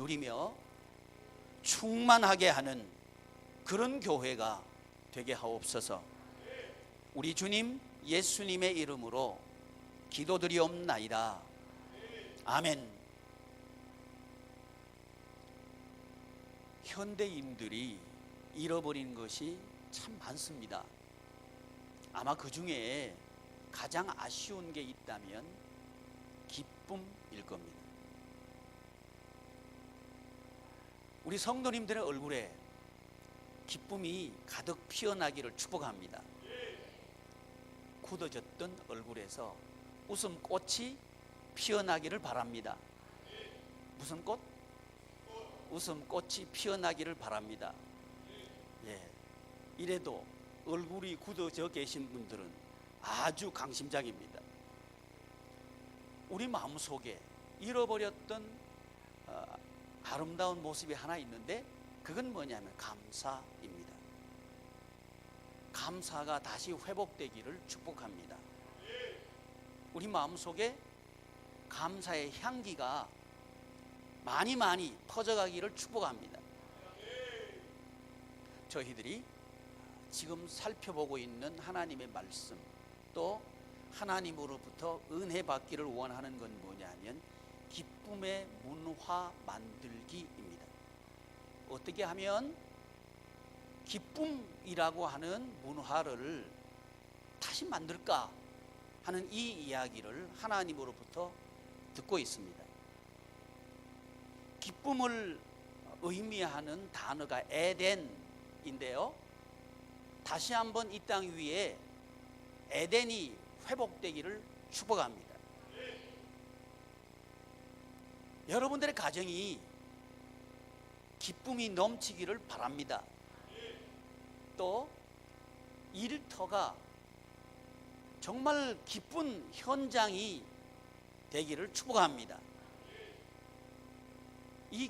누리며 충만하게 하는 그런 교회가 되게 하옵소서. 우리 주님 예수님의 이름으로 기도드리옵나이다. 아멘. 현대인들이 잃어버린 것이 참 많습니다. 아마 그 중에 가장 아쉬운 게 있다면 기쁨일 겁니다. 우리 성도님들의 얼굴에 기쁨이 가득 피어나기를 축복합니다. 굳어졌던 얼굴에서 웃음꽃이 피어나기를 바랍니다. 무슨 꽃? 웃음꽃이 피어나기를 바랍니다. 예, 이래도 얼굴이 굳어져 계신 분들은 아주 강심장입니다. 우리 마음속에 잃어버렸던 아름다운 모습이 하나 있는데 그건 뭐냐면 감사입니다. 감사가 다시 회복되기를 축복합니다. 우리 마음속에 감사의 향기가 많이 퍼져가기를 축복합니다. 저희들이 지금 살펴보고 있는 하나님의 말씀, 또 하나님으로부터 은혜 받기를 원하는 건 뭐냐면 기쁨의 문화 만들기입니다. 어떻게 하면 기쁨이라고 하는 문화를 다시 만들까 하는 이 이야기를 하나님으로부터 듣고 있습니다. 기쁨을 의미하는 단어가 에덴인데요, 다시 한번 이 땅 위에 에덴이 회복되기를 축복합니다. 여러분들의 가정이 기쁨이 넘치기를 바랍니다. 또 일터가 정말 기쁜 현장이 되기를 축복합니다. 이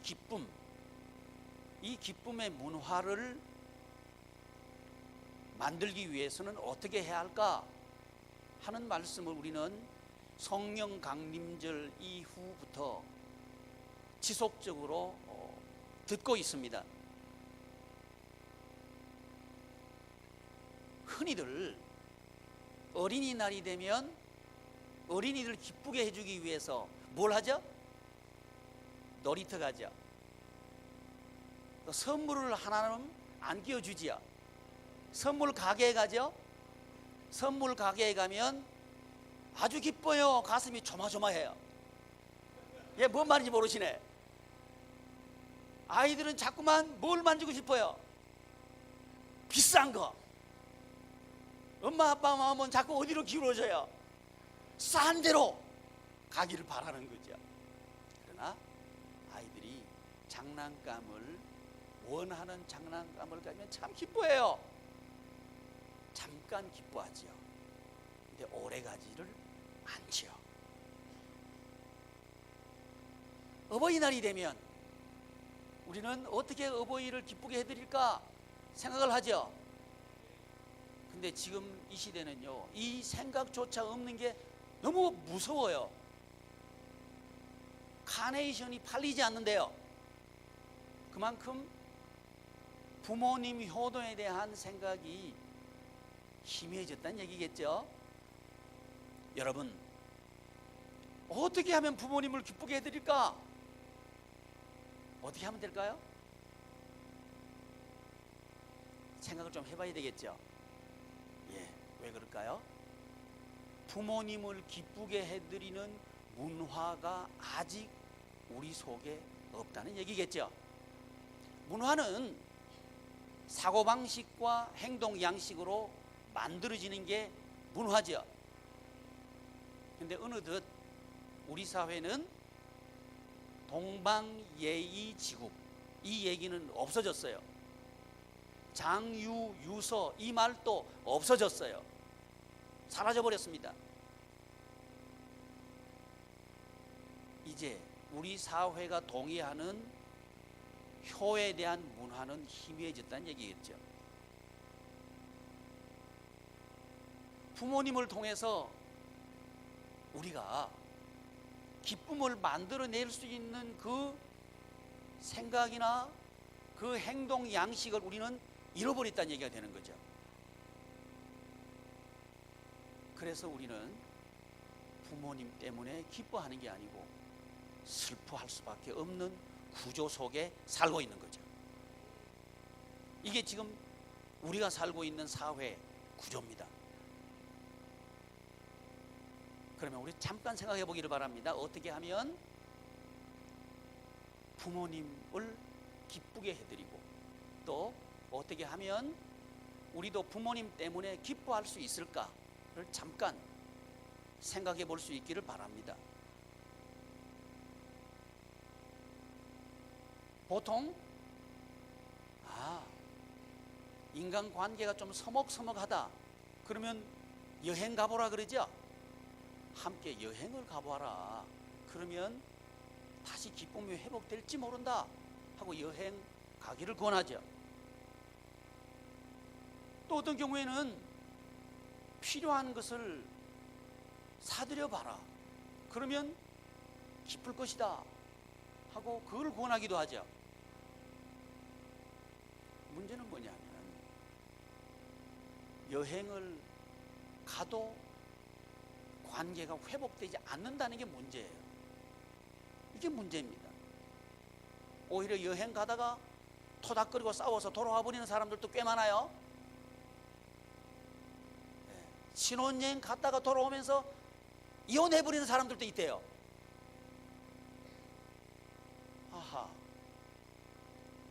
기쁨의 문화를 만들기 위해서는 어떻게 해야 할까 하는 말씀을 우리는 성령 강림절 이후부터 지속적으로 듣고 있습니다. 흔히들 어린이날이 되면 어린이들 기쁘게 해주기 위해서 뭘 하죠? 놀이터 가죠. 또 선물을 하나는 안 끼워주지요. 선물 가게에 가죠. 선물 가게에 가면 아주 기뻐요. 가슴이 조마조마해요. 얘 뭔 말인지 모르시네. 아이들은 자꾸만 뭘 만지고 싶어요? 비싼 거. 엄마 아빠 마음은 자꾸 어디로 기울어져요? 싼 데로 가기를 바라는 거죠. 그러나 아이들이 장난감을 원하는 장난감을 가지면 참 기뻐해요. 잠깐 기뻐하지요. 근데 오래 가지를 않지요. 어버이날이 되면 우리는 어떻게 어버이를 기쁘게 해드릴까 생각을 하죠. 근데 지금 이 시대는요, 이 생각조차 없는 게 너무 무서워요. 카네이션이 팔리지 않는데요. 그만큼 부모님 효도에 대한 생각이 희미해졌다는 얘기겠죠. 여러분, 어떻게 하면 부모님을 기쁘게 해드릴까? 어떻게 하면 될까요? 생각을 좀 해봐야 되겠죠. 예, 왜 그럴까요? 부모님을 기쁘게 해드리는 문화가 아직 우리 속에 없다는 얘기겠죠. 문화는 사고방식과 행동 양식으로 만들어지는 게 문화죠. 근데 어느덧 우리 사회는 동방예의지국, 이 얘기는 없어졌어요. 장유, 유서, 이 말도 없어졌어요. 사라져버렸습니다. 이제 우리 사회가 동의하는 효에 대한 문화는 희미해졌다는 얘기겠죠. 부모님을 통해서 우리가 기쁨을 만들어낼 수 있는 그 생각이나 그 행동 양식을 우리는 잃어버렸다는 얘기가 되는 거죠. 그래서 우리는 부모님 때문에 기뻐하는 게 아니고 슬퍼할 수밖에 없는 구조 속에 살고 있는 거죠. 이게 지금 우리가 살고 있는 사회 구조입니다. 그러면 우리 잠깐 생각해 보기를 바랍니다. 어떻게 하면 부모님을 기쁘게 해드리고 또 어떻게 하면 우리도 부모님 때문에 기뻐할 수 있을까를 잠깐 생각해 볼 수 있기를 바랍니다. 보통 인간관계가 좀 서먹서먹하다 그러면 여행 가보라 그러죠. 함께 여행을 가보아라. 그러면 다시 기쁨이 회복될지 모른다 하고 여행 가기를 권하죠. 또 어떤 경우에는 필요한 것을 사들여 봐라. 그러면 기쁠 것이다 하고 그걸 권하기도 하죠. 문제는 뭐냐면 여행을 가도 관계가 회복되지 않는다는 게 문제예요. 이게 문제입니다. 오히려 여행 가다가 토닥거리고 싸워서 돌아와 버리는 사람들도 꽤 많아요. 신혼여행 갔다가 돌아오면서 이혼해 버리는 사람들도 있대요.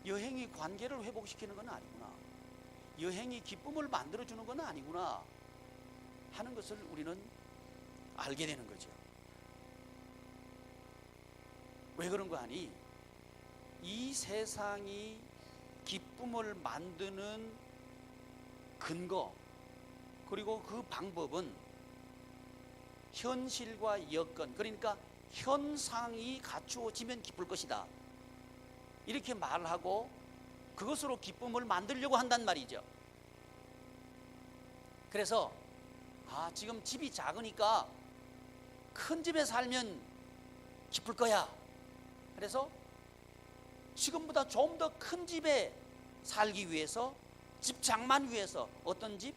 여행이 관계를 회복시키는 건 아니구나. 여행이 기쁨을 만들어주는 건 아니구나 하는 것을 우리는 알게 되는 거죠. 왜 그런 거 아니? 이 세상이 기쁨을 만드는 근거 그리고 그 방법은 현실과 여건, 그러니까 현상이 갖추어지면 기쁠 것이다 이렇게 말하고 그것으로 기쁨을 만들려고 한단 말이죠. 그래서 지금 집이 작으니까 큰 집에 살면 기쁠 거야. 그래서 지금보다 좀 더 큰 집에 살기 위해서 집 장만 위해서 어떤 집?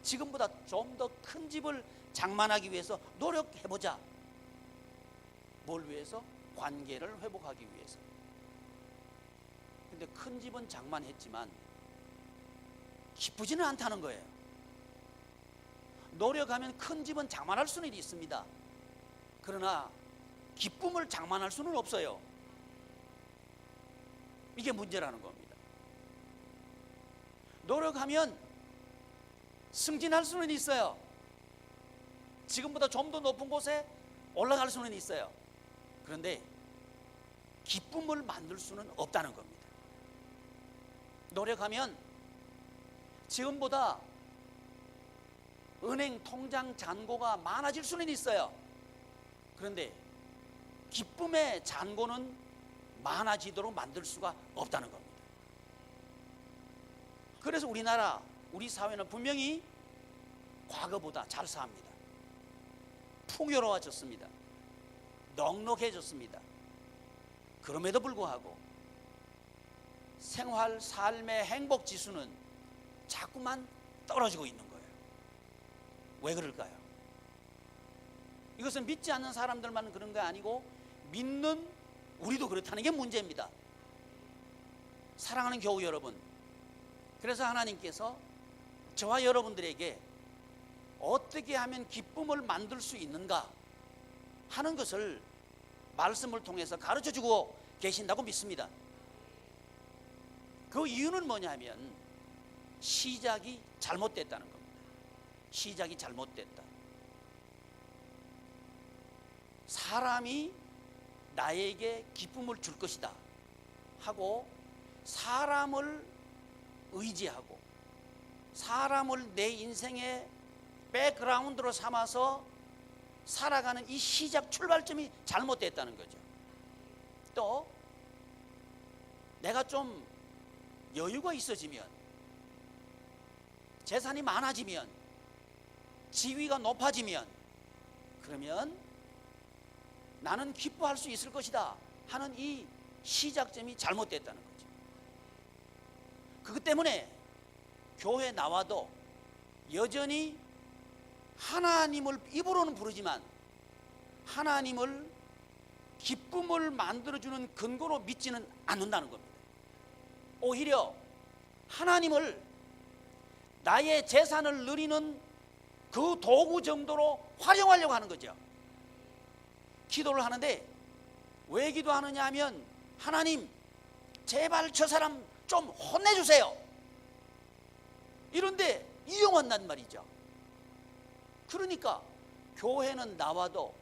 지금보다 좀 더 큰 집을 장만하기 위해서 노력해보자. 뭘 위해서? 관계를 회복하기 위해서. 근데 큰 집은 장만했지만 기쁘지는 않다는 거예요. 노력하면 큰 집은 장만할 수는 있습니다. 그러나 기쁨을 장만할 수는 없어요. 이게 문제라는 겁니다. 노력하면 승진할 수는 있어요. 지금보다 좀 더 높은 곳에 올라갈 수는 있어요. 그런데 기쁨을 만들 수는 없다는 겁니다. 노력하면 지금보다 은행 통장 잔고가 많아질 수는 있어요. 그런데 기쁨의 잔고는 많아지도록 만들 수가 없다는 겁니다. 그래서 우리나라, 우리 사회는 분명히 과거보다 잘 삽니다. 풍요로워졌습니다. 넉넉해졌습니다. 그럼에도 불구하고 생활, 삶의 행복 지수는 자꾸만 떨어지고 있는 거예요. 왜 그럴까요? 이것은 믿지 않는 사람들만 그런 게 아니고 믿는 우리도 그렇다는 게 문제입니다. 사랑하는 교우 여러분, 그래서 하나님께서 저와 여러분들에게 어떻게 하면 기쁨을 만들 수 있는가 하는 것을 말씀을 통해서 가르쳐주고 계신다고 믿습니다. 그 이유는 뭐냐면 시작이 잘못됐다는 겁니다. 시작이 잘못됐다. 사람이 나에게 기쁨을 줄 것이다 하고 사람을 의지하고 사람을 내 인생의 백그라운드로 삼아서 살아가는 이 시작 출발점이 잘못됐다는 거죠. 또 내가 좀 여유가 있어지면, 재산이 많아지면, 지위가 높아지면, 그러면 나는 기뻐할 수 있을 것이다 하는 이 시작점이 잘못됐다는 거죠. 그것 때문에 교회 나와도 여전히 하나님을 입으로는 부르지만 하나님을 기쁨을 만들어주는 근거로 믿지는 않는다는 겁니다. 오히려 하나님을 나의 재산을 누리는 그 도구 정도로 활용하려고 하는 거죠. 기도를 하는데 왜 기도하느냐 하면 하나님 제발 저 사람 좀 혼내주세요, 이런데 이용한단 말이죠. 그러니까 교회는 나와도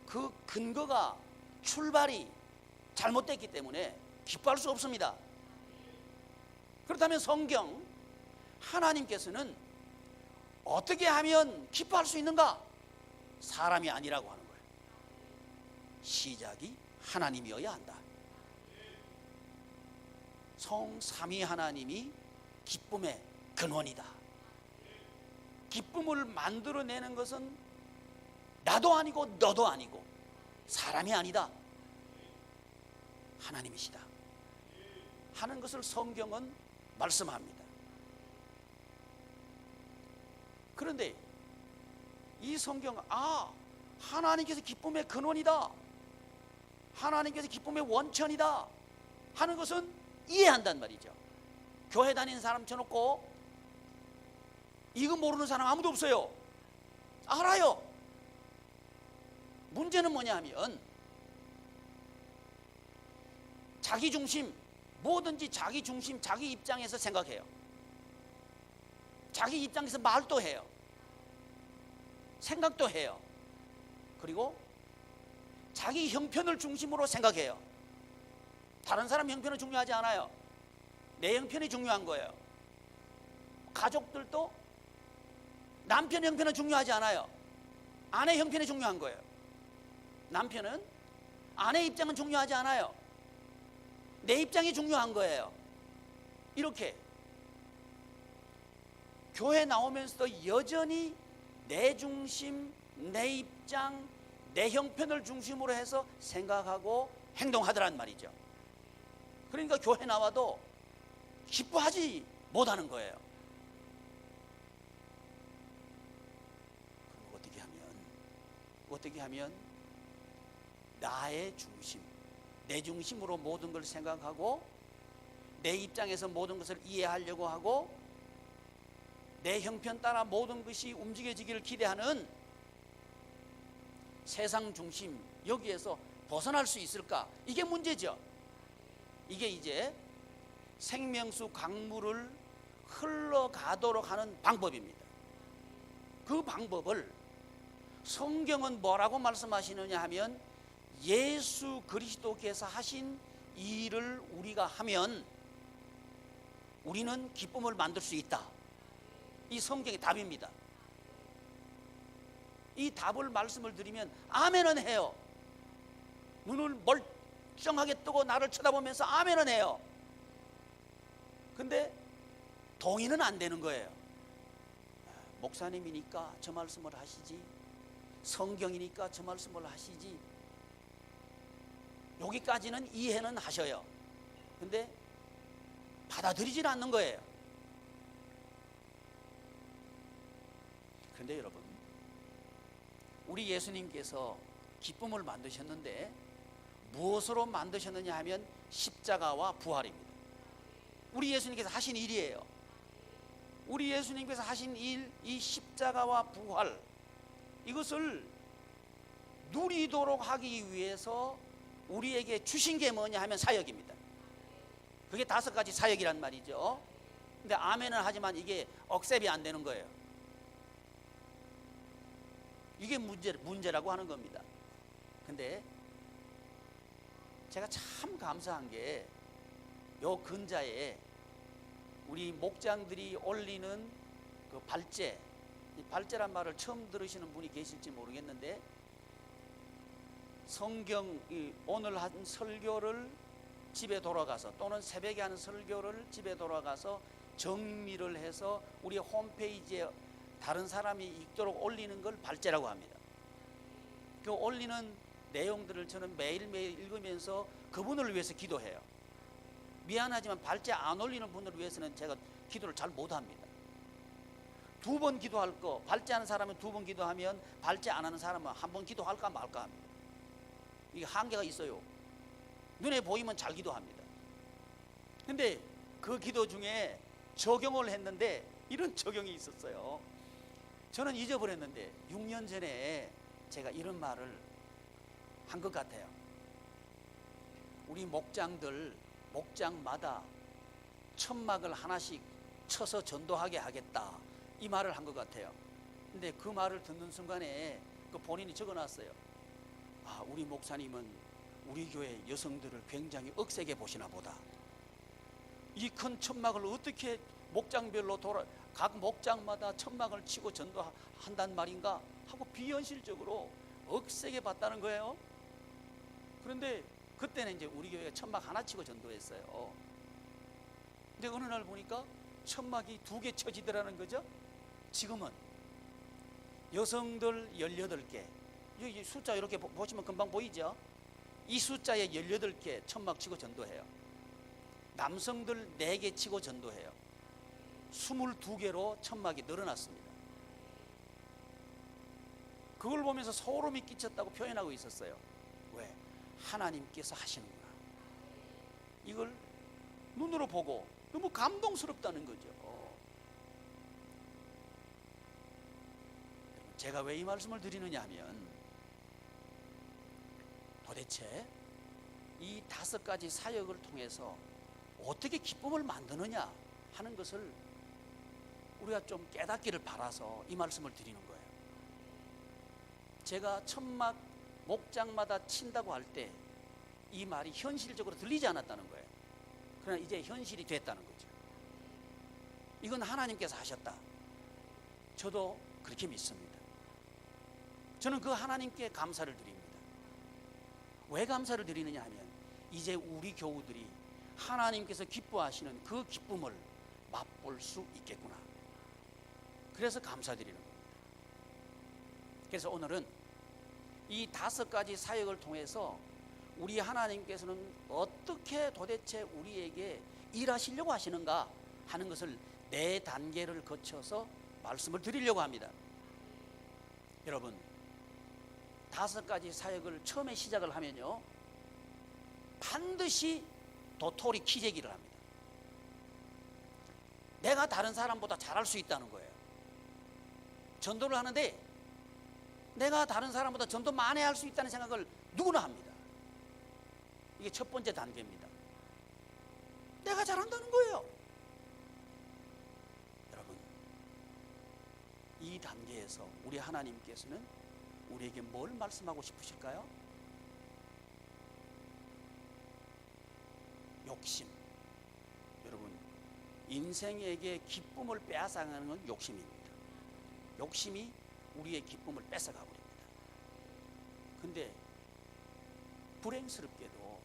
그 근거가 출발이 잘못됐기 때문에 기뻐할 수 없습니다. 그렇다면 성경 하나님께서는 어떻게 하면 기뻐할 수 있는가? 사람이 아니라고 하는 거예요. 시작이 하나님이어야 한다. 성삼위 하나님이 기쁨의 근원이다. 기쁨을 만들어내는 것은 나도 아니고 너도 아니고 사람이 아니다, 하나님이시다 하는 것을 성경은 말씀합니다. 그런데 이 성경, 하나님께서 기쁨의 근원이다, 하나님께서 기쁨의 원천이다 하는 것은 이해한단 말이죠. 교회 다니는 사람 쳐놓고 이거 모르는 사람 아무도 없어요. 알아요. 문제는 뭐냐 하면 자기 중심, 뭐든지 자기 중심, 자기 입장에서 생각해요. 자기 입장에서 말도 해요. 생각도 해요. 그리고 자기 형편을 중심으로 생각해요. 다른 사람 형편은 중요하지 않아요. 내 형편이 중요한 거예요. 가족들도 남편 형편은 중요하지 않아요. 아내 형편이 중요한 거예요. 남편은 아내 입장은 중요하지 않아요. 내 입장이 중요한 거예요. 이렇게 교회 나오면서도 여전히 내 중심, 내 입장, 내 형편을 중심으로 해서 생각하고 행동하더란 말이죠. 그러니까 교회 나와도 기뻐하지 못하는 거예요. 그럼 어떻게 하면 나의 중심, 내 중심으로 모든 걸 생각하고 내 입장에서 모든 것을 이해하려고 하고 내 형편 따라 모든 것이 움직여지기를 기대하는 세상 중심, 여기에서 벗어날 수 있을까? 이게 문제죠. 이게 이제 생명수 강물을 흘러가도록 하는 방법입니다. 그 방법을 성경은 뭐라고 말씀하시느냐 하면 예수 그리스도께서 하신 이 일을 우리가 하면 우리는 기쁨을 만들 수 있다. 이 성경의 답입니다. 이 답을 말씀을 드리면 아멘은 해요. 눈을 멀쩡하게 뜨고 나를 쳐다보면서 아멘은 해요. 근데 동의는 안 되는 거예요. 목사님이니까 저 말씀을 하시지, 성경이니까 저 말씀을 하시지, 여기까지는 이해는 하셔요. 근데 받아들이질 않는 거예요. 그런데 여러분, 우리 예수님께서 기쁨을 만드셨는데 무엇으로 만드셨느냐 하면 십자가와 부활입니다. 우리 예수님께서 하신 일이에요. 우리 예수님께서 하신 일, 이 십자가와 부활, 이것을 누리도록 하기 위해서 우리에게 주신 게 뭐냐 하면 사역입니다. 그게 5가지 사역이란 말이죠. 근데 아멘은 하지만 이게 억셉이 안 되는 거예요. 이게 문제라고 하는 겁니다. 근데 제가 참 감사한 게 요 근자에 우리 목장들이 올리는 그 발제, 이 발제란 말을 처음 들으시는 분이 계실지 모르겠는데, 성경 오늘 한 설교를 집에 돌아가서 또는 새벽에 하는 설교를 집에 돌아가서 정리를 해서 우리 홈페이지에 다른 사람이 읽도록 올리는 걸 발제라고 합니다. 그 올리는 내용들을 저는 매일매일 읽으면서 그분을 위해서 기도해요. 미안하지만 발제 안 올리는 분을 위해서는 제가 기도를 잘 못합니다. 2번 기도할 거, 발제하는 사람은 2번 기도하면 발제 안 하는 사람은 1번 기도할까 말까 합니다. 이게 한계가 있어요. 눈에 보이면 잘 기도합니다. 근데 그 기도 중에 적용을 했는데 이런 적용이 있었어요. 저는 잊어버렸는데 6년 전에 제가 이런 말을 한 것 같아요. 우리 목장들 목장마다 천막을 하나씩 쳐서 전도하게 하겠다, 이 말을 한 것 같아요. 근데 그 말을 듣는 순간에 그 본인이 적어놨어요. 아, 우리 목사님은 우리 교회 여성들을 굉장히 억세게 보시나 보다. 이 큰 천막을 어떻게 목장별로 각 목장마다 천막을 치고 전도한단 말인가 하고 비현실적으로 억세게 봤다는 거예요. 그런데 그때는 이제 우리 교회가 천막 하나 치고 전도했어요. 근데 어느 날 보니까 천막이 2개 쳐지더라는 거죠. 지금은 여성들 18개, 이 숫자 이렇게 보시면 금방 보이죠. 이 숫자에 18개 천막 치고 전도해요. 남성들 4개 치고 전도해요. 22개로 천막이 늘어났습니다. 그걸 보면서 소름이 끼쳤다고 표현하고 있었어요. 왜? 하나님께서 하시는구나. 이걸 눈으로 보고 너무 감동스럽다는 거죠. 제가 왜 이 말씀을 드리느냐 하면, 도대체 이 5가지 사역을 통해서 어떻게 기쁨을 만드느냐 하는 것을 우리가 좀 깨닫기를 바라서 이 말씀을 드리는 거예요. 제가 천막 목장마다 친다고 할 때 이 말이 현실적으로 들리지 않았다는 거예요. 그러나 이제 현실이 됐다는 거죠. 이건 하나님께서 하셨다. 저도 그렇게 믿습니다. 저는 그 하나님께 감사를 드립니다. 왜 감사를 드리느냐 하면, 이제 우리 교우들이 하나님께서 기뻐하시는 그 기쁨을 맛볼 수 있겠구나. 그래서 감사드리는 겁니다. 그래서 오늘은 이 5가지 사역을 통해서 우리 하나님께서는 어떻게 도대체 우리에게 일하시려고 하시는가 하는 것을 4단계를 거쳐서 말씀을 드리려고 합니다. 여러분, 5가지 사역을 처음에 시작을 하면요, 반드시 도토리 키재기를 합니다. 내가 다른 사람보다 잘할 수 있다는 거예요. 전도를 하는데 내가 다른 사람보다 전도 많이 할 수 있다는 생각을 누구나 합니다. 이게 첫 번째 단계입니다. 내가 잘한다는 거예요. 여러분, 이 단계에서 우리 하나님께서는 우리에게 뭘 말씀하고 싶으실까요? 욕심. 여러분, 인생에게 기쁨을 빼앗아가는 건 욕심입니다. 욕심이 우리의 기쁨을 뺏어가고 있습니다. 근데 불행스럽게도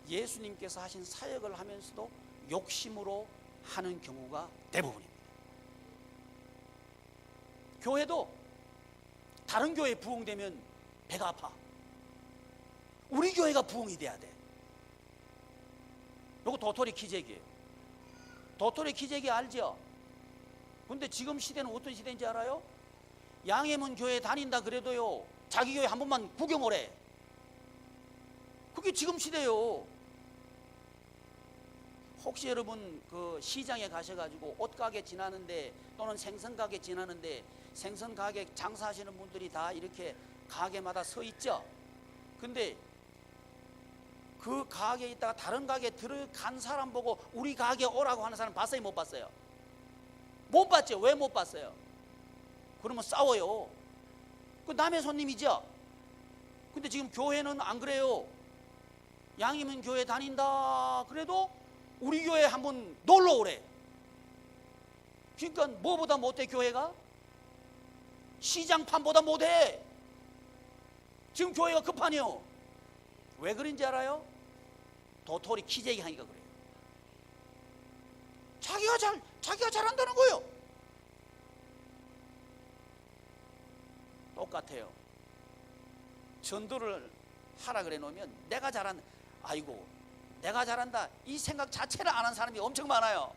예수님께서 하신 사역을 하면서도 욕심으로 하는 경우가 대부분입니다. 교회도 다른 교회 부흥되면 배가 아파. 우리 교회가 부흥이 돼야 돼. 요거 도토리 키재기예요. 도토리 키재기 알죠? 근데 지금 시대는 어떤 시대인지 알아요? 양해문 교회 다닌다 그래도요, 자기 교회 한 번만 구경 오래. 그게 지금 시대예요. 혹시 여러분 그 시장에 가셔가지고 옷가게 지나는데, 또는 생선가게 지나는데, 생선가게 장사하시는 분들이 다 이렇게 가게마다 서 있죠? 근데 그 가게에 있다가 다른 가게에 들어간 사람 보고 우리 가게 오라고 하는 사람 봤어요, 못 봤어요? 못 봤죠. 왜 못 봤어요? 그러면 싸워요. 그 남의 손님이죠. 근데 지금 교회는 안 그래요. 양이면 교회 다닌다 그래도 우리 교회 한번 놀러 오래. 그러니까 뭐보다 못해? 교회가 시장판보다 못해. 지금 교회가 급하네요. 왜 그런지 알아요? 도토리 키재기 하니까 그래요. 자기가 잘한다는 거예요. 똑같아요. 전도를 하라 그래 놓으면 내가 잘한, 아이고 내가 잘한다 이 생각 자체를 안 한 사람이 엄청 많아요.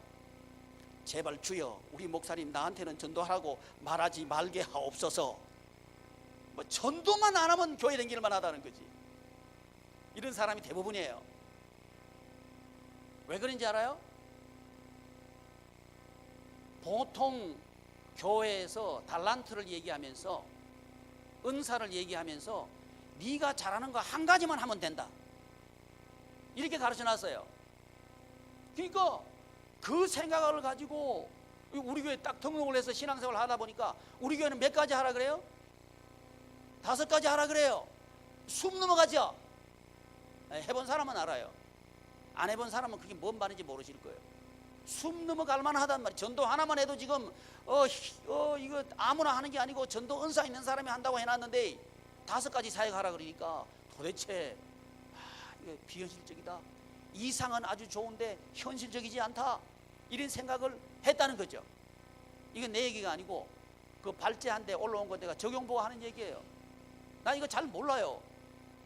제발 주여 우리 목사님 나한테는 전도하라고 말하지 말게 하옵소서. 뭐 전도만 안 하면 교회 다닐 만하다는 거지. 이런 사람이 대부분이에요. 왜 그런지 알아요? 보통 교회에서 달란트를 얘기하면서 은사를 얘기하면서 네가 잘하는 거 한 가지만 하면 된다 이렇게 가르쳐 놨어요. 그러니까 그 생각을 가지고 우리 교회 딱 등록을 해서 신앙생활을 하다 보니까 우리 교회는 몇 가지 하라 그래요? 5가지 하라 그래요. 숨 넘어가죠. 해본 사람은 알아요. 안 해본 사람은 그게 뭔 말인지 모르실 거예요. 숨 넘어갈 만하단 말이에요. 전도 하나만 해도 지금 이거 아무나 하는 게 아니고 전도 은사 있는 사람이 한다고 해놨는데 5가지 사역하라 그러니까 도대체 이거 비현실적이다. 이상은 아주 좋은데 현실적이지 않다. 이런 생각을 했다는 거죠. 이건 내 얘기가 아니고 그 발제한 데 올라온 거 내가 적용보고 하는 얘기예요. 난 이거 잘 몰라요.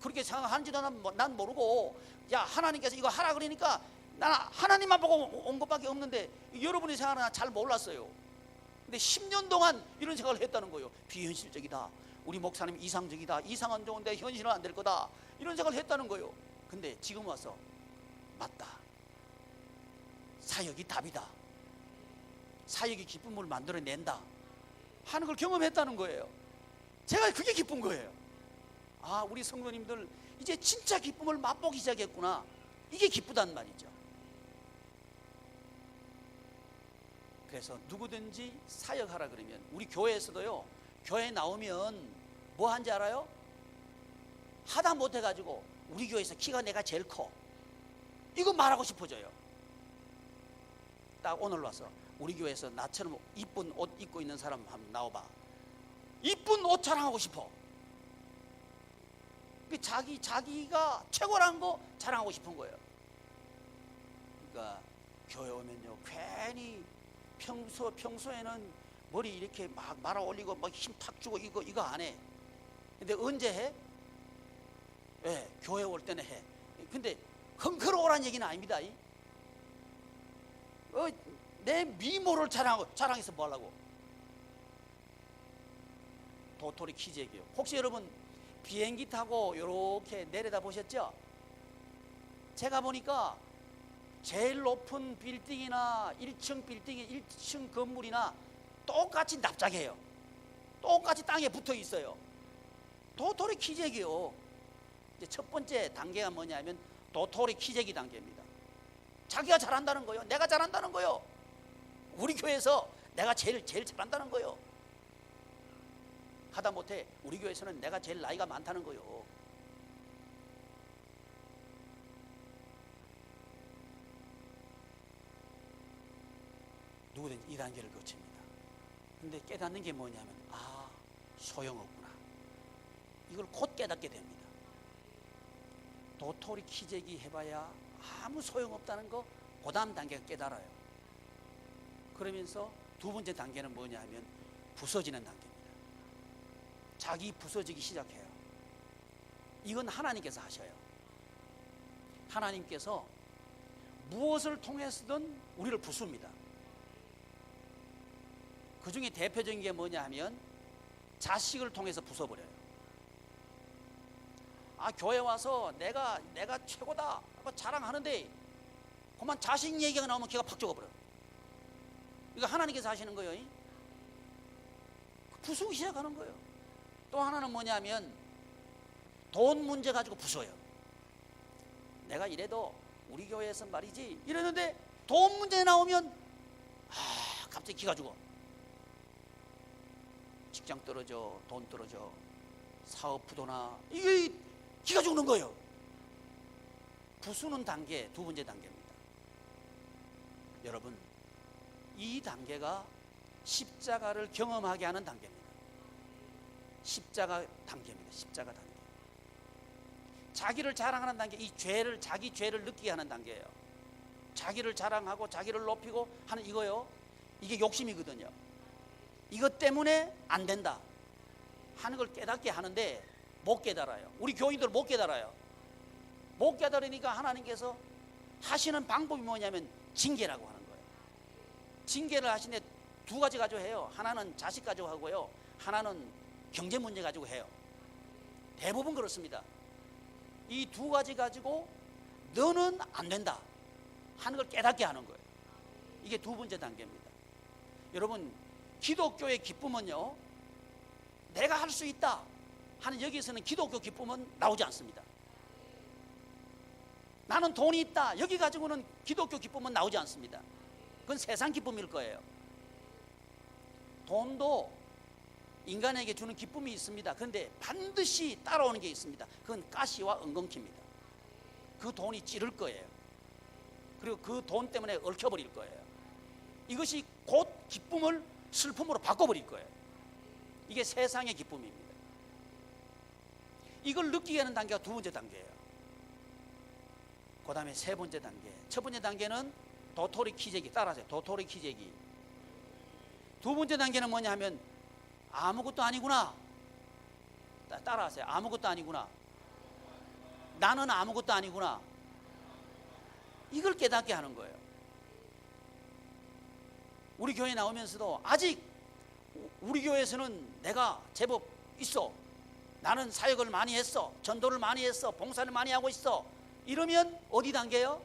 그렇게 생각하는지도 난 모르고 야 하나님께서 이거 하라 그러니까 나는 하나님만 보고 온 것밖에 없는데 여러분이 생각하는 잘 몰랐어요. 근데 10년 동안 이런 생각을 했다는 거예요. 비현실적이다. 우리 목사님 이상적이다. 이상은 좋은데 현실은 안 될 거다. 이런 생각을 했다는 거예요. 근데 지금 와서 맞다. 사역이 답이다. 사역이 기쁨을 만들어낸다 하는 걸 경험했다는 거예요. 제가 그게 기쁜 거예요. 아, 우리 성도님들 이제 진짜 기쁨을 맛보기 시작했구나. 이게 기쁘단 말이죠. 그래서 누구든지 사역하라 그러면 우리 교회에서도요, 교회 나오면 뭐 한지 알아요? 하다 못해가지고 우리 교회에서 키가 내가 제일 커 이거 말하고 싶어져요. 딱 오늘 와서 우리 교회에서 나처럼 이쁜 옷 입고 있는 사람 한번 나와봐. 이쁜 옷 자랑하고 싶어. 자기가 최고라는 거 자랑하고 싶은 거예요. 그러니까 교회 오면요 괜히 평소에는 머리 이렇게 막 말아 올리고 막 힘 탁 주고 이거 안 해. 근데 언제 해? 예, 교회 올 때는 해. 근데 흥크러오란 얘기는 아닙니다. 내 미모를 자랑해서 뭐 하려고? 도토리 키재기요. 혹시 여러분 비행기 타고 이렇게 내려다 보셨죠? 제가 보니까 제일 높은 빌딩이나 1층 빌딩이 1층 건물이나 똑같이 납작해요. 똑같이 땅에 붙어 있어요. 도토리 키재기요. 이제 첫 번째 단계가 뭐냐면 도토리 키재기 단계입니다. 자기가 잘한다는 거예요. 내가 잘한다는 거예요. 우리 교회에서 내가 제일 잘한다는 거예요. 하다못해 우리 교회에서는 내가 제일 나이가 많다는 거예요. 누구든지 이 단계를 거칩니다. 근데 깨닫는 게 뭐냐면 소용없구나. 이걸 곧 깨닫게 됩니다. 도토리 키재기 해봐야 아무 소용없다는 거 그 다음 단계가 깨달아요. 그러면서 두 번째 단계는 뭐냐면 부서지는 단계입니다. 자기 부서지기 시작해요. 이건 하나님께서 하셔요. 하나님께서 무엇을 통해서든 우리를 부숩니다. 그 중에 대표적인 게 뭐냐 하면 자식을 통해서 부숴버려요. 교회 와서 내가 최고다 자랑하는데 그만 자식 얘기가 나오면 걔가 팍 죽어버려요. 이거 하나님께서 하시는 거예요. 부수기 시작하는 거예요. 또 하나는 뭐냐면 돈 문제 가지고 부숴요. 내가 이래도 우리 교회에서 말이지 이랬는데 돈 문제 나오면 갑자기 기가 죽어. 직장 떨어져, 돈 떨어져, 사업 부도나 이게 기가 죽는 거예요. 부수는 단계 두 번째 단계입니다. 여러분, 이 단계가 십자가를 경험하게 하는 단계입니다. 십자가 단계입니다. 십자가 단계. 자기를 자랑하는 단계, 자기 죄를 느끼게 하는 단계예요. 자기를 자랑하고 자기를 높이고 하는 이거요. 이게 욕심이거든요. 이것 때문에 안 된다 하는 걸 깨닫게 하는데 못 깨달아요. 우리 교인들 못 깨달아요. 못 깨달으니까 하나님께서 하시는 방법이 뭐냐면 징계라고 하는 거예요. 징계를 하시는데 두 가지 가지고 해요. 하나는 자식 가지고 하고요, 하나는 경제 문제 가지고 해요. 대부분 그렇습니다. 이 두 가지 가지고 너는 안 된다 하는 걸 깨닫게 하는 거예요. 이게 두 번째 단계입니다. 여러분, 기독교의 기쁨은요, 내가 할 수 있다 하는, 여기에서는 기독교 기쁨은 나오지 않습니다. 나는 돈이 있다, 여기 가지고는 기독교 기쁨은 나오지 않습니다. 그건 세상 기쁨일 거예요. 돈도 인간에게 주는 기쁨이 있습니다. 그런데 반드시 따라오는 게 있습니다. 그건 가시와 엉겅퀴입니다. 그 돈이 찌를 거예요. 그리고 그 돈 때문에 얽혀버릴 거예요. 이것이 곧 기쁨을 슬픔으로 바꿔버릴 거예요. 이게 세상의 기쁨입니다. 이걸 느끼게 하는 단계가 두 번째 단계예요. 그 다음에 세 번째 단계. 첫 번째 단계는 도토리 키재기. 따라하세요. 도토리 키재기. 두 번째 단계는 뭐냐 하면 아무것도 아니구나. 따라하세요. 아무것도 아니구나. 나는 아무것도 아니구나. 이걸 깨닫게 하는 거예요. 우리 교회 나오면서도 아직 우리 교회에서는 내가 제법 있어, 나는 사역을 많이 했어, 전도를 많이 했어, 봉사를 많이 하고 있어, 이러면 어디 단계예요?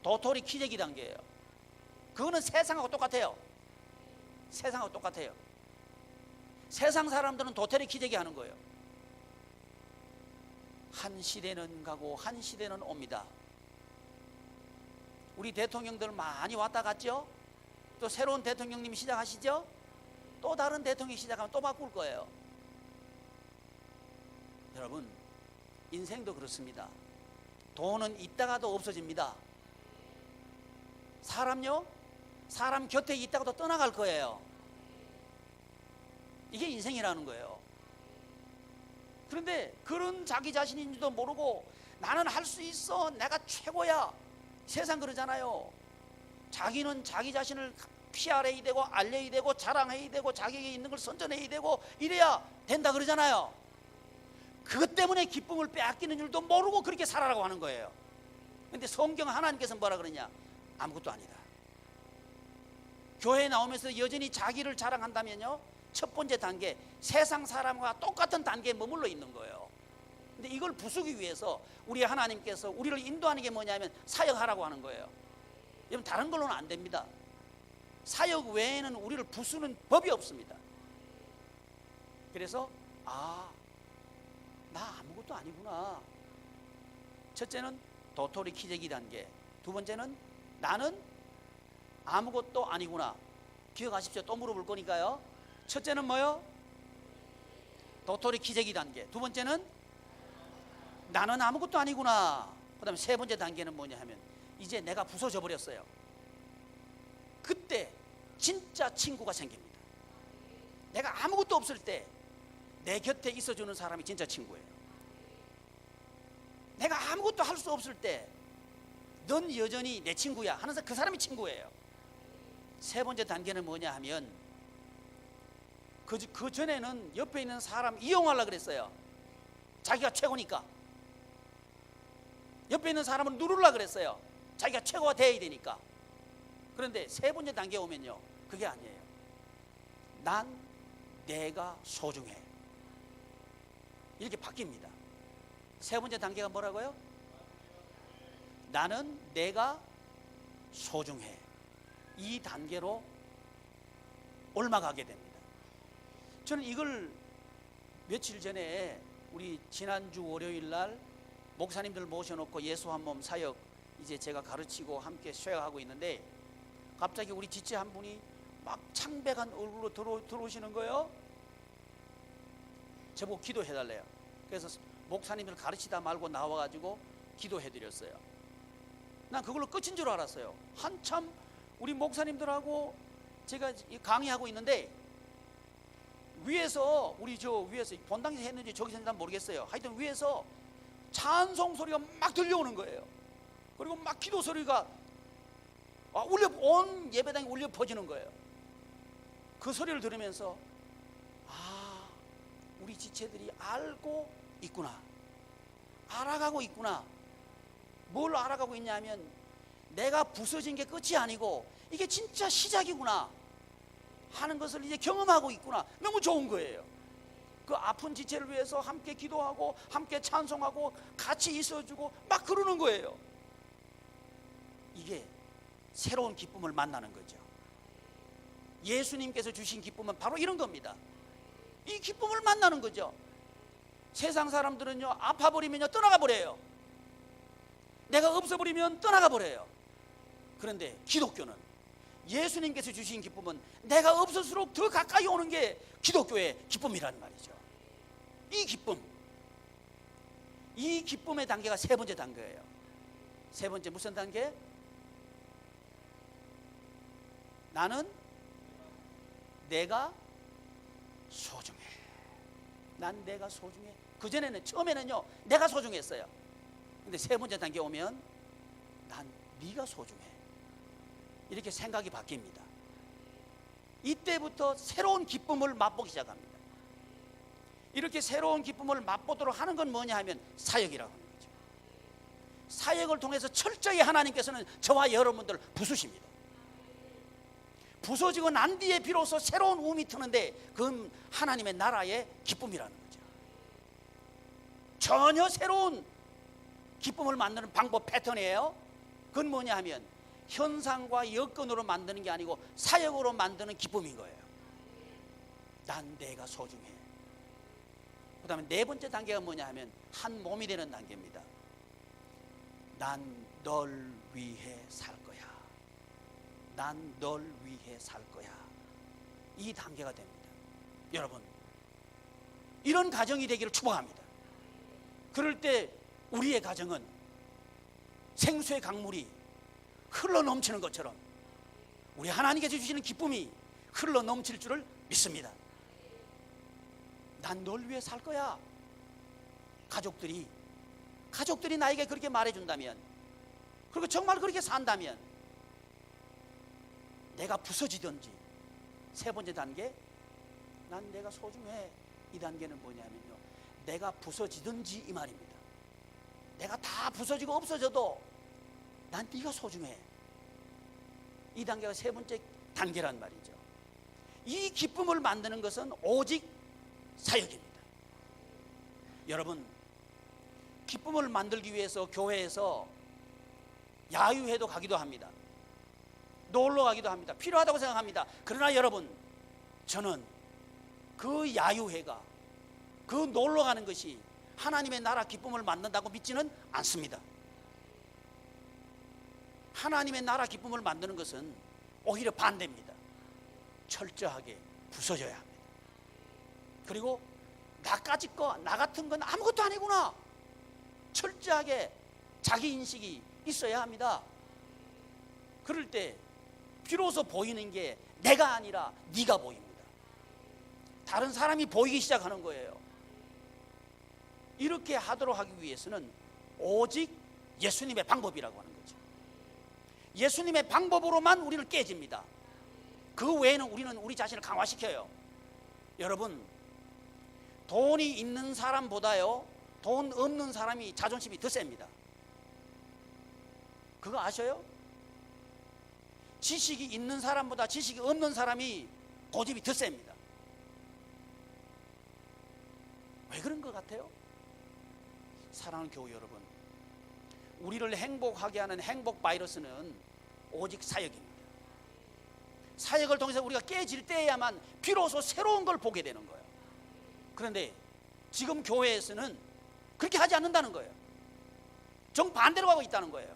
도토리 키재기 단계예요. 그거는 세상하고 똑같아요. 세상하고 똑같아요. 세상 사람들은 도토리 키재기 하는 거예요. 한 시대는 가고 한 시대는 옵니다. 우리 대통령들 많이 왔다 갔죠? 또 새로운 대통령님이 시작하시죠? 또 다른 대통령이 시작하면 또 바꿀 거예요. 여러분, 인생도 그렇습니다. 돈은 있다가도 없어집니다. 사람요? 사람 곁에 있다가도 떠나갈 거예요. 이게 인생이라는 거예요. 그런데 그런 자기 자신인지도 모르고 나는 할 수 있어, 내가 최고야. 세상 그러잖아요. 자기는 자기 자신을 PR해야 되고 알려야 되고 자랑해야 되고 자기에게 있는 걸 선전해야 되고 이래야 된다 그러잖아요. 그것 때문에 기쁨을 빼앗기는 줄도 모르고 그렇게 살아라고 하는 거예요. 그런데 성경 하나님께서 뭐라 그러냐? 아무것도 아니다. 교회에 나오면서 여전히 자기를 자랑한다면요, 첫 번째 단계, 세상 사람과 똑같은 단계에 머물러 있는 거예요. 근데 이걸 부수기 위해서 우리 하나님께서 우리를 인도하는 게 뭐냐면 사역하라고 하는 거예요. 여러분, 다른 걸로는 안 됩니다. 사역 외에는 우리를 부수는 법이 없습니다. 그래서 나 아무것도 아니구나. 첫째는 도토리 키재기 단계, 두 번째는 나는 아무것도 아니구나. 기억하십시오. 또 물어볼 거니까요. 첫째는 뭐요? 도토리 키재기 단계. 두 번째는 나는 아무것도 아니구나. 그 다음에 세 번째 단계는 뭐냐 하면 이제 내가 부서져 버렸어요. 그때 진짜 친구가 생깁니다. 내가 아무것도 없을 때 내 곁에 있어주는 사람이 진짜 친구예요. 내가 아무것도 할 수 없을 때 넌 여전히 내 친구야 하면서 그 사람이 친구예요. 세 번째 단계는 뭐냐 하면 그 전에는 옆에 있는 사람 이용하려고 그랬어요. 자기가 최고니까. 옆에 있는 사람을 누르려고 그랬어요. 자기가 최고가 돼야 되니까. 그런데 세 번째 단계에 오면요, 그게 아니에요. 난 내가 소중해. 이렇게 바뀝니다. 세 번째 단계가 뭐라고요? 나는 내가 소중해. 이 단계로 올라가게 됩니다. 저는 이걸 며칠 전에 우리 지난주 월요일 날 목사님들 모셔놓고 예수 한 몸 사역 이제 제가 가르치고 함께 수행하고 있는데 갑자기 우리 지체 한 분이 막 창백한 얼굴로 들어오시는 거예요. 저보고 기도해달래요. 그래서 목사님들 가르치다 말고 나와가지고 기도해드렸어요. 난 그걸로 끝인 줄 알았어요. 한참 우리 목사님들하고 제가 강의하고 있는데 위에서 우리 위에서 본당에서 했는지 저기서 했는지 모르겠어요. 하여튼 위에서 찬송 소리가 막 들려오는 거예요. 그리고 막 기도 소리가 온 예배당에 울려 퍼지는 거예요. 그 소리를 들으면서 우리 지체들이 알고 있구나. 알아가고 있구나. 뭘 알아가고 있냐면 내가 부서진 게 끝이 아니고 이게 진짜 시작이구나 하는 것을 이제 경험하고 있구나. 너무 좋은 거예요. 그 아픈 지체를 위해서 함께 기도하고 함께 찬송하고 같이 있어주고 막 그러는 거예요. 이게 새로운 기쁨을 만나는 거죠. 예수님께서 주신 기쁨은 바로 이런 겁니다. 이 기쁨을 만나는 거죠. 세상 사람들은요, 아파버리면요 떠나가 버려요. 내가 없어버리면 떠나가 버려요. 그런데 기독교는 예수님께서 주신 기쁨은 내가 없을수록 더 가까이 오는 게 기독교의 기쁨이라는 말이죠. 이 기쁨, 이 기쁨의 단계가 세 번째 단계예요. 세 번째 무슨 단계? 나는 내가 소중해. 난 내가 소중해. 그전에는 처음에는요 내가 소중했어요. 근데 세 번째 단계 오면 난 네가 소중해. 이렇게 생각이 바뀝니다. 이때부터 새로운 기쁨을 맛보기 시작합니다. 이렇게 새로운 기쁨을 맛보도록 하는 건 뭐냐 하면 사역이라고 하는 거죠. 사역을 통해서 철저히 하나님께서는 저와 여러분들 부수십니다. 부서지고 난 뒤에 비로소 새로운 움이 트는데 그건 하나님의 나라의 기쁨이라는 거죠. 전혀 새로운 기쁨을 만드는 방법 패턴이에요. 그건 뭐냐 하면 현상과 여건으로 만드는 게 아니고 사역으로 만드는 기쁨인 거예요. 난 내가 소중해. 그 다음에 네 번째 단계가 뭐냐 하면 한 몸이 되는 단계입니다. 난 널 위해 살 거야. 난 널 위해 살 거야. 이 단계가 됩니다. 여러분, 이런 가정이 되기를 축복합니다. 그럴 때 우리의 가정은 생수의 강물이 흘러 넘치는 것처럼 우리 하나님께서 주시는 기쁨이 흘러 넘칠 줄을 믿습니다. 난 널 위해 살 거야. 가족들이 나에게 그렇게 말해준다면, 그리고 정말 그렇게 산다면, 내가 부서지든지, 세 번째 단계, 난 내가 소중해. 이 단계는 뭐냐면요, 내가 부서지든지 이 말입니다. 내가 다 부서지고 없어져도 난 네가 소중해. 이 단계가 세 번째 단계란 말이죠. 이 기쁨을 만드는 것은 오직 사역입니다. 여러분, 기쁨을 만들기 위해서 교회에서 야유회도 가기도 합니다. 놀러 가기도 합니다. 필요하다고 생각합니다. 그러나 여러분, 저는 그 야유회가, 그 놀러 가는 것이 하나님의 나라 기쁨을 만든다고 믿지는 않습니다. 하나님의 나라 기쁨을 만드는 것은 오히려 반대입니다. 철저하게 부서져야 합니다. 그리고 나까지 거, 나 같은 건 아무것도 아니구나, 철저하게 자기 인식이 있어야 합니다. 그럴 때 비로소 보이는 게 내가 아니라 네가 보입니다. 다른 사람이 보이기 시작하는 거예요. 이렇게 하도록 하기 위해서는 오직 예수님의 방법이라고 하는 거죠. 예수님의 방법으로만 우리는 깨집니다. 그 외에는 우리는 우리 자신을 강화시켜요. 여러분, 돈이 있는 사람보다요 돈 없는 사람이 자존심이 더 셉니다. 그거 아셔요? 지식이 있는 사람보다 지식이 없는 사람이 고집이 더 셉니다. 왜 그런 것 같아요? 사랑하는 교우 여러분, 우리를 행복하게 하는 행복 바이러스는 오직 사역입니다. 사역을 통해서 우리가 깨질 때야만 비로소 새로운 걸 보게 되는 거예요. 그런데 지금 교회에서는 그렇게 하지 않는다는 거예요. 정반대로 가고 있다는 거예요.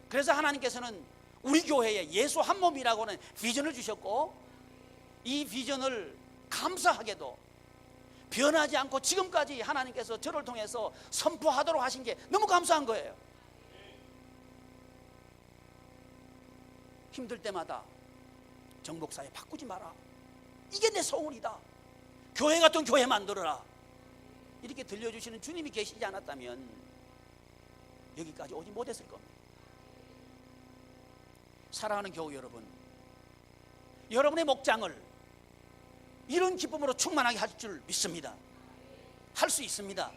그래서 하나님께서는 우리 교회에 예수 한 몸이라고 하는 비전을 주셨고, 이 비전을 감사하게도 변하지 않고 지금까지 하나님께서 저를 통해서 선포하도록 하신 게 너무 감사한 거예요. 힘들 때마다 정복사에 바꾸지 마라, 이게 내 소원이다, 교회 같은 교회 만들어라, 이렇게 들려주시는 주님이 계시지 않았다면 여기까지 오지 못했을 겁니다. 사랑하는 교우 여러분, 여러분의 목장을 이런 기쁨으로 충만하게 할 줄 믿습니다. 할 수 있습니다.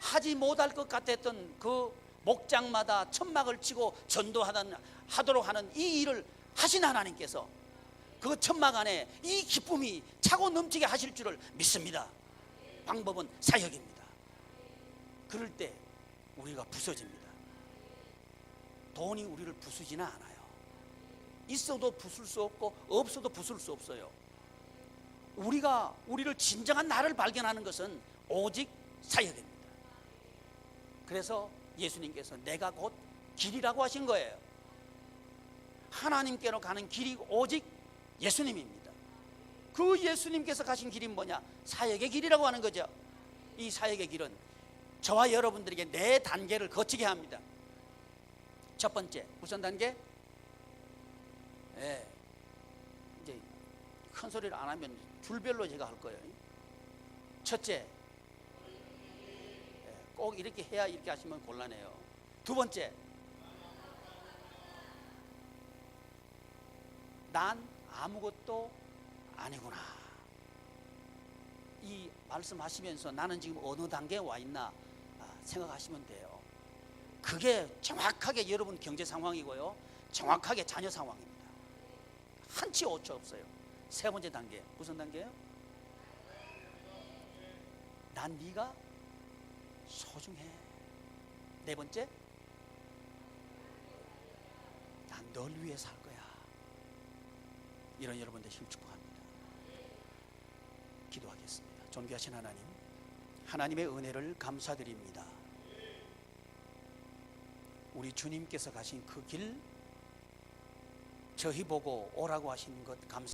하지 못할 것 같았던 그 목장마다 천막을 치고 하도록 하는 이 일을 하신 하나님께서 그 천막 안에 이 기쁨이 차고 넘치게 하실 줄을 믿습니다. 방법은 사역입니다. 그럴 때 우리가 부서집니다. 돈이 우리를 부수지는 않아요. 있어도 부술 수 없고 없어도 부술 수 없어요. 우리를 진정한 나를 발견하는 것은 오직 사역입니다. 그래서 예수님께서 내가 곧 길이라고 하신 거예요. 하나님께로 가는 길이 오직 예수님입니다. 그 예수님께서 가신 길이 뭐냐? 사역의 길이라고 하는 거죠. 이 사역의 길은 저와 여러분들에게 네 단계를 거치게 합니다. 첫 번째, 무슨 단계? 이제 큰 소리를 안 하면 줄별로 제가 할 거예요. 첫째, 꼭 이렇게 해야 이렇게 하시면 곤란해요. 두 번째, 난 아무것도 아니구나. 이 말씀하시면서 나는 지금 어느 단계에 와 있나 생각하시면 돼요. 그게 정확하게 여러분 경제 상황이고요, 정확하게 자녀 상황입니다. 한치 오차 없어요. 세 번째 단계, 무슨 단계예요? 난 네가 소중해. 네 번째, 난 널 위해 살 거야. 이런 여러분 되시길 축복합니다. 기도하겠습니다. 존귀하신 하나님, 하나님의 은혜를 감사드립니다. 우리 주님께서 가신 그 길 저희 보고 오라고 하신 것 감사합니다.